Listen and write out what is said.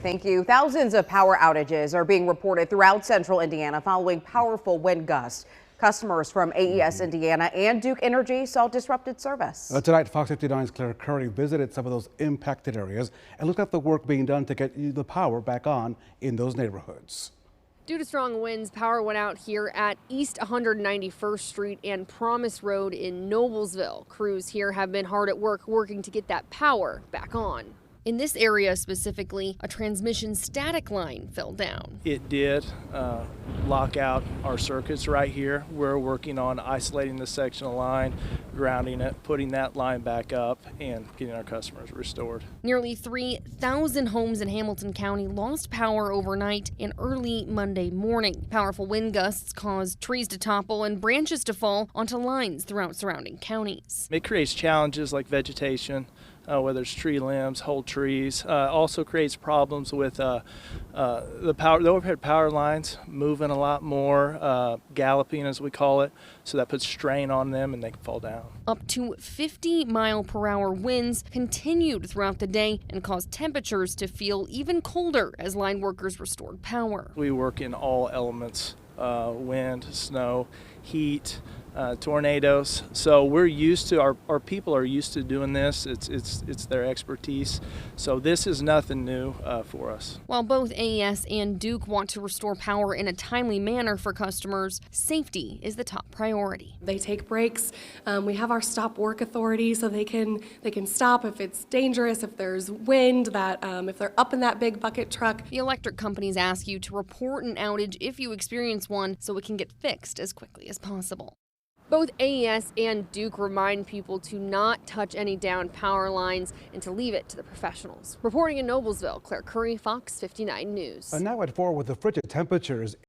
Thank you. Thousands of power outages are being reported throughout central Indiana following powerful wind gusts. Customers from AES Indiana and Duke Energy saw disrupted service. Tonight, Fox 59's Claire Curry visited some of those impacted areas and looked at the work being done to get the power back on in those neighborhoods. Due to strong winds, power went out here at East 191st Street and Promise Road in Noblesville. Crews here have been hard at work working to get that power back on. In this area specifically, a transmission static line fell down. It did lock out our circuits right here. We're working on isolating the section of line, grounding it, putting that line back up, and getting our customers restored. Nearly 3,000 homes in Hamilton County lost power overnight and early Monday morning. Powerful wind gusts caused trees to topple and branches to fall onto lines throughout surrounding counties. It creates challenges like vegetation, whether it's tree limbs, whole trees. Also creates problems with the overhead power lines moving a lot more, galloping as we call it, so that puts strain on them and they can fall down. Up to 50-mile-per-hour winds continued throughout the day and caused temperatures to feel even colder as line workers restored power. We work in all elements, wind, snow, heat, tornadoes. So we're used to, our people are used to doing this. It's their expertise. So this is nothing new for us. While both AES and Duke want to restore power in a timely manner for customers, safety is the top priority. They take breaks. We have our stop work authority, so they can stop if it's dangerous, if there's wind, that if they're up in that big bucket truck. The electric companies ask you to report an outage if you experience one so it can get fixed as quickly as possible. Both AES and Duke remind people to not touch any downed power lines and to leave it to the professionals. Reporting in Noblesville, Claire Curry, Fox 59 News. And now at 4 with the frigid temperatures.